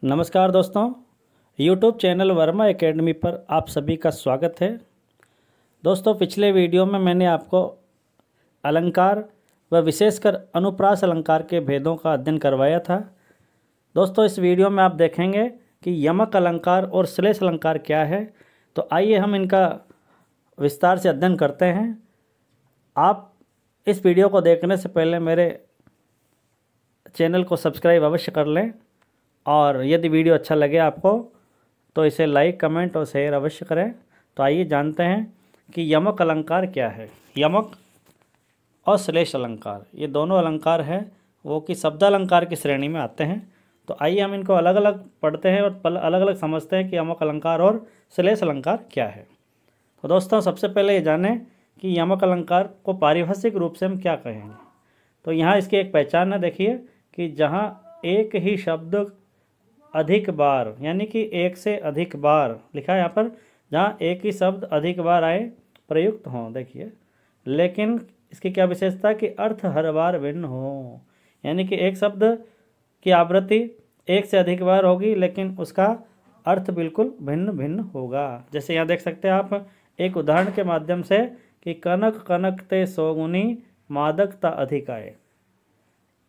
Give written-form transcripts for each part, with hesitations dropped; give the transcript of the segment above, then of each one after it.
नमस्कार दोस्तों, YouTube channel Verma academy पर आप सभी का स्वागत है। दोस्तों, पिछले वीडियो में मैंने आपको अलंकार व विशेषकर अनुप्रास अलंकार के भेदों का अध्ययन करवाया था। दोस्तों, इस वीडियो में आप देखेंगे कि यमक अलंकार और श्लेष अलंकार क्या है। तो आइए हम इनका विस्तार से अध्ययन करते हैं। आप इस वीडियो को देखने से पहले मेरे चैनल को सब्सक्राइब अवश्य कर लें और यदि वीडियो अच्छा लगे आपको तो इसे लाइक, कमेंट और शेयर अवश्य करें। तो आइए जानते हैं कि यमक अलंकार क्या है। यमक और श्लेष अलंकार ये दोनों अलंकार हैं वो कि शब्दालंकार की श्रेणी में आते हैं। तो आइए हम इनको अलग अलग पढ़ते हैं और अलग अलग समझते हैं कि यमक अलंकार और श्लेष अलंकार क्या है। तो दोस्तों, सबसे पहले ये जानें कि यमक अलंकार को पारिभाषिक रूप से हम क्या कहेंगे। तो यहाँ इसकी एक पहचान है। देखिए कि जहाँ एक ही शब्द अधिक बार, यानी कि एक से अधिक बार लिखा है यहाँ पर, जहाँ एक ही शब्द अधिक बार आए प्रयुक्त हों। देखिए, लेकिन इसकी क्या विशेषता कि अर्थ हर बार भिन्न हो, यानी कि एक शब्द की आवृत्ति एक से अधिक बार होगी लेकिन उसका अर्थ बिल्कुल भिन्न भिन्न होगा। जैसे यहाँ देख सकते हैं आप एक उदाहरण के माध्यम से कि कनक कनक ते सोगुनी मादकता अधिक आए,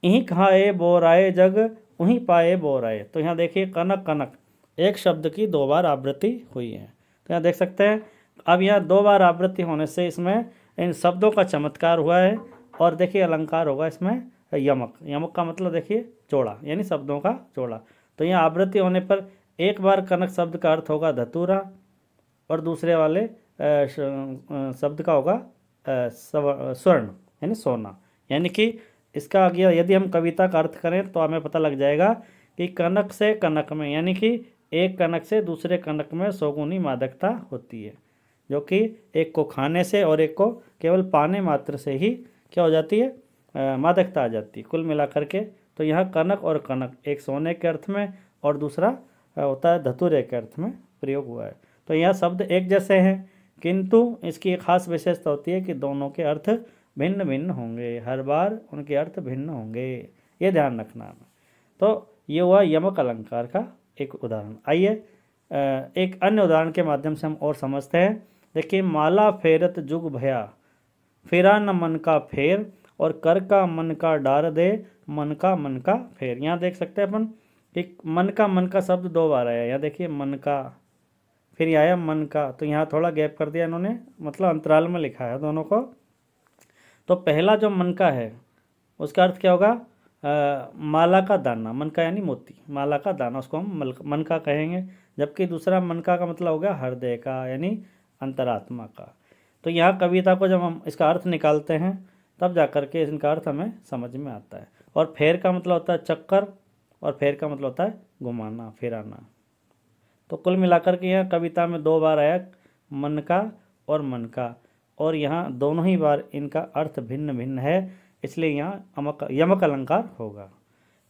यहीं खाए बोराए जग वहीं पाए बोराए। तो यहाँ देखिए कनक कनक एक शब्द की दो बार आवृत्ति हुई है। तो यहाँ देख सकते हैं अब यहाँ दो बार आवृत्ति होने से इसमें इन शब्दों का चमत्कार हुआ है। और देखिए अलंकार होगा इसमें यमक। यमक का मतलब देखिए जोड़ा, यानी शब्दों का जोड़ा। तो यहाँ आवृत्ति होने पर एक बार कनक शब्द का अर्थ होगा धतूरा और दूसरे वाले शब्द का होगा स्वर्ण, यानी सोना। यानी कि इसका आगे यदि हम कविता का अर्थ करें तो हमें पता लग जाएगा कि कनक से कनक में, यानी कि एक कनक से दूसरे कनक में सौगुनी मादकता होती है, जो कि एक को खाने से और एक को केवल पाने मात्र से ही क्या हो जाती है, मादकता आ जाती है। कुल मिलाकर के तो यहाँ कनक और कनक एक सोने के अर्थ में और दूसरा होता है धतूरे के अर्थ में प्रयोग हुआ है। तो यहाँ शब्द एक जैसे हैं किंतु इसकी एक खास विशेषता होती है कि दोनों के अर्थ भिन्न भिन्न होंगे, हर बार उनके अर्थ भिन्न होंगे, ये ध्यान रखना है। तो ये हुआ यमक अलंकार का एक उदाहरण। आइए एक अन्य उदाहरण के माध्यम से हम और समझते हैं। देखिए, माला फेरत जुग भया, फेरा न मन का फेर, और कर का मन का डार दे, मन का फेर। यहाँ देख सकते हैं अपन एक मन का शब्द दो बार आया। यहाँ देखिए मन का, फिर आया मन का। तो यहाँ थोड़ा गैप कर दिया इन्होंने, मतलब अंतराल में लिखा है दोनों को। तो पहला जो मन का है उसका अर्थ क्या होगा, माला का दाना। मन का यानी मोती, माला का दाना, उसको हम मन का कहेंगे। जबकि दूसरा मन का मतलब हो गया हृदय का, यानी अंतरात्मा का। तो यहाँ कविता को जब हम इसका अर्थ निकालते हैं तब जाकर के इनका अर्थ हमें समझ में आता है। और फेर का मतलब होता है चक्कर, और फेर का मतलब होता है घुमाना, फेराना। तो कुल मिलाकर के यहाँ कविता में दो बार आया मन का और मन का, और यहाँ दोनों ही बार इनका अर्थ भिन्न भिन्न है, इसलिए यहाँ यमक अलंकार होगा।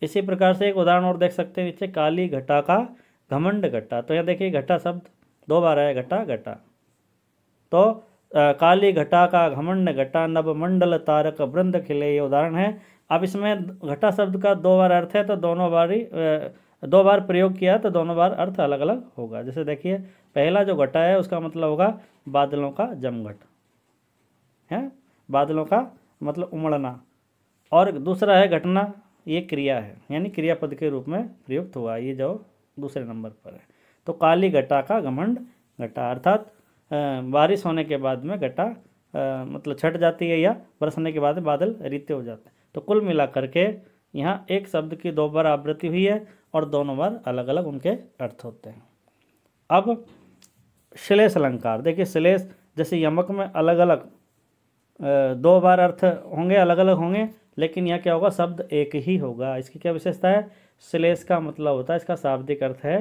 इसी प्रकार से एक उदाहरण और देख सकते हैं नीचे, काली घटा का घमंड घटा। तो यहाँ देखिए घटा शब्द दो बार आया, घटा घटा। तो काली घटा का घमंड घटा, नभ मंडल तारक वृंद खिले, ये उदाहरण है। अब इसमें घटा शब्द का दो बार अर्थ है तो दो बार प्रयोग किया तो दोनों बार अर्थ अलग अलग होगा। जैसे देखिए पहला जो घटा है उसका मतलब होगा बादलों का जमघट है, बादलों का मतलब उमड़ना। और दूसरा है घटना, ये क्रिया है, यानी क्रियापद के रूप में प्रयुक्त हुआ, ये जो दूसरे नंबर पर है। तो काली घटा का घमंड घटा, अर्थात बारिश होने के बाद में घटा मतलब छट जाती है या बरसने के बाद में बादल रित्ते हो जाते हैं। तो कुल मिलाकर के यहाँ एक शब्द की दो बार आवृत्ति हुई है और दोनों बार अलग अलग उनके अर्थ होते हैं। अब श्लेष अलंकार, देखिए श्लेष जैसे यमक में अलग अलग दो बार अर्थ होंगे, अलग अलग होंगे, लेकिन यहाँ क्या होगा, शब्द एक ही होगा। इसकी क्या विशेषता है, श्लेष का मतलब होता है, इसका शाब्दिक अर्थ है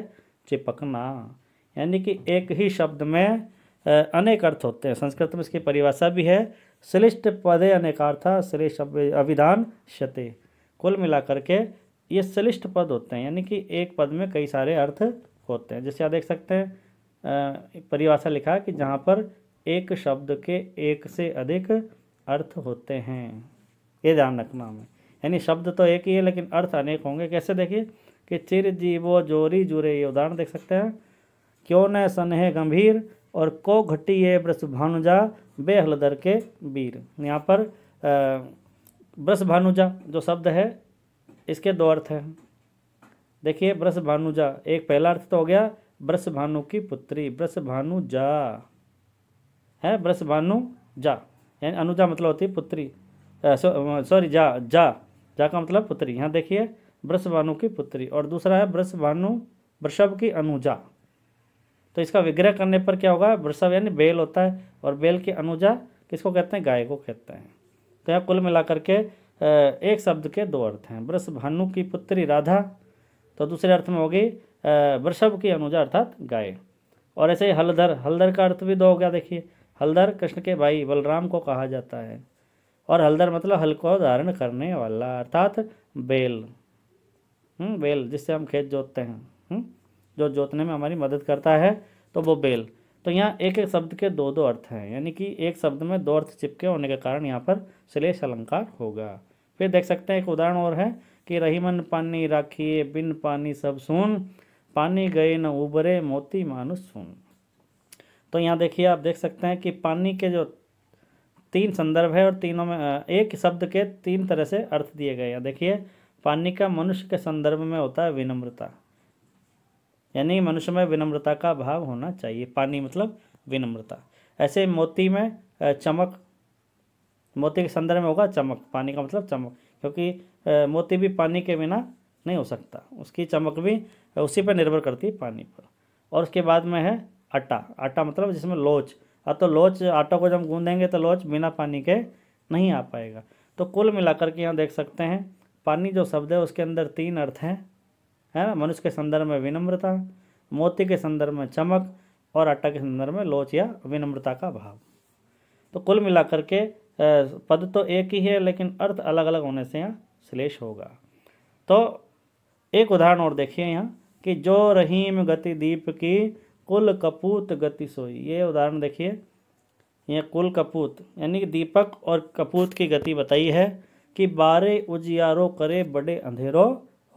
चिपकना, यानी कि एक ही शब्द में अनेक अर्थ होते हैं। संस्कृत में इसकी परिभाषा भी है, श्लिष्ट पदे अनेकार्था श्लेष अभिधान शते। कुल मिलाकर के ये श्लिष्ट पद होते हैं, यानी कि एक पद में कई सारे अर्थ होते हैं। जैसे आप देख सकते हैं परिभाषा लिखा है कि जहाँ पर एक शब्द के एक से अधिक अर्थ होते हैं, ये ध्यान रखना हमें। यानी शब्द तो एक ही है लेकिन अर्थ अनेक होंगे। कैसे, देखिए कि चिर जीवो जोरी जुरे, ये उदाहरण देख सकते हैं। क्यों न सनेह गंभीर और को घटी ये ब्रस भानुजा बे हलदर के वीर। यहाँ पर ब्रस भानुजा जो शब्द है इसके दो अर्थ हैं। देखिए ब्रस भानुजा, एक पहला अर्थ तो हो गया ब्रस भानु की पुत्री, ब्रस भानु जा है, ब्रस भानु जा यानी अनुजा मतलब होती है पुत्री, सॉरी जा का मतलब पुत्री। यहाँ देखिए ब्रस भानु की पुत्री, और दूसरा है ब्रस भानु वृषभ की अनुजा। तो इसका विग्रह करने पर क्या होगा, वृषभ यानी बैल होता है, और बैल की अनुजा किसको कहते हैं, गाय को कहते हैं। तो यहाँ कुल मिलाकर के एक शब्द के दो अर्थ हैं। वृष भानु की पुत्री राधा, तो दूसरे अर्थ में होगी वृषभ की अनुजा अर्थात गाय। और ऐसे ही हलधर, हलधर का अर्थ भी दो हो गया। देखिए हलधर कृष्ण के भाई बलराम को कहा जाता है, और हलधर मतलब हल को धारण करने वाला अर्थात बैल। बैल जिससे हम खेत जोतते हैं, जो जोतने में हमारी मदद करता है, तो वो बैल। तो यहाँ एक एक शब्द के दो दो अर्थ हैं, यानी कि एक शब्द में दो अर्थ चिपके होने के कारण यहाँ पर श्लेष अलंकार होगा। फिर देख सकते हैं एक उदाहरण और है कि रहीमन पानी राखिए बिन पानी सब सून, पानी गए न उबरे मोती मानुष सुन। तो यहाँ देखिए आप देख सकते हैं कि पानी के जो तीन संदर्भ है, और तीनों में एक शब्द के तीन तरह से अर्थ दिए गए हैं। देखिए पानी का मनुष्य के संदर्भ में होता है विनम्रता, यानी मनुष्य में विनम्रता का भाव होना चाहिए, पानी मतलब विनम्रता। ऐसे मोती में चमक, मोती के संदर्भ में होगा चमक, पानी का मतलब चमक, क्योंकि मोती भी पानी के बिना नहीं हो सकता, उसकी चमक भी उसी पर निर्भर करती है, पानी पर। और उसके बाद में है आटा, आटा मतलब जिसमें लोच, तो लोच आटा को जब गूंदेंगे तो लोच बिना पानी के नहीं आ पाएगा। तो कुल मिलाकर के यहाँ देख सकते हैं पानी जो शब्द है उसके अंदर तीन अर्थ हैं, है ना। मनुष्य के संदर्भ में विनम्रता, मोती के संदर्भ में चमक, और आटा के संदर्भ में लोच या विनम्रता का भाव। तो कुल मिलाकर के पद तो एक ही है, लेकिन अर्थ अलग अलग होने से यहाँ श्लेष होगा। तो एक उदाहरण और देखिए यहाँ कि जो रहीम गति दीप की कुल कपूत गति सोई। ये उदाहरण देखिए, यह कुल कपूत यानी कि दीपक और कपूत की गति बताई है कि बारे उजियारो करे बड़े अंधेरो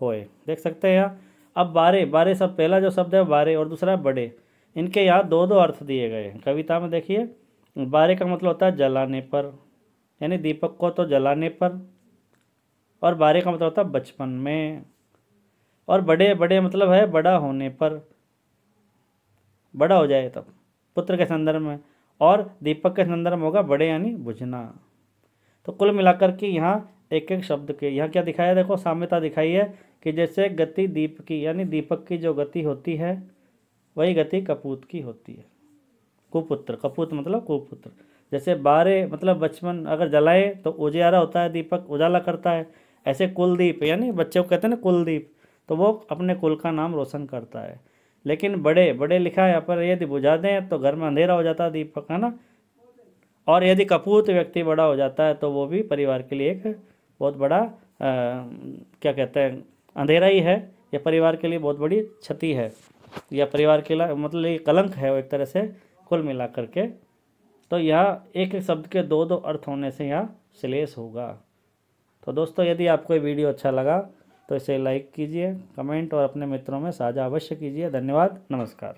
होए। देख सकते हैं यहाँ। अब बारे, बारे सब पहला जो शब्द है बारे, और दूसरा बड़े, इनके यहाँ दो दो अर्थ दिए गए हैं कविता में। देखिए बारे का मतलब होता है जलाने पर, यानी दीपक को तो जलाने पर, और बारे का मतलब होता है बचपन में, और बड़े, बड़े मतलब है बड़ा होने पर, बड़ा हो जाए तब, पुत्र के संदर्भ में, और दीपक के संदर्भ में होगा बड़े यानी बुझना। तो कुल मिलाकर के यहाँ एक एक शब्द के यहाँ क्या दिखाया, देखो साम्यता दिखाई है कि जैसे गति दीप की यानी दीपक की जो गति होती है वही गति कपूत की होती है, कुपुत्र, कपूत मतलब कुपुत्र। जैसे बारे मतलब बचपन, अगर जलाए तो उजियारा होता है, दीपक उजाला करता है। ऐसे कुलदीप यानी बच्चे को कहते हैं ना कुलदीप, तो वो अपने कुल का नाम रोशन करता है। लेकिन बड़े, बड़े लिखा है यहाँ पर, यदि बुझा दें तो घर में अंधेरा हो जाता है दीपक, है ना। और यदि कपूत व्यक्ति बड़ा हो जाता है तो वो भी परिवार के लिए एक बहुत बड़ा क्या कहते हैं अंधेरा ही है, या परिवार के लिए बहुत बड़ी क्षति है, या परिवार के लिए मतलब ये कलंक है वो एक तरह से, कुल मिला करके। तो यहाँ एक एक शब्द के दो दो अर्थ होने से यहाँ श्लेष होगा। तो दोस्तों यदि आपको ये वीडियो अच्छा लगा तो इसे लाइक कीजिए, कमेंट और अपने मित्रों में साझा अवश्य कीजिए। धन्यवाद, नमस्कार।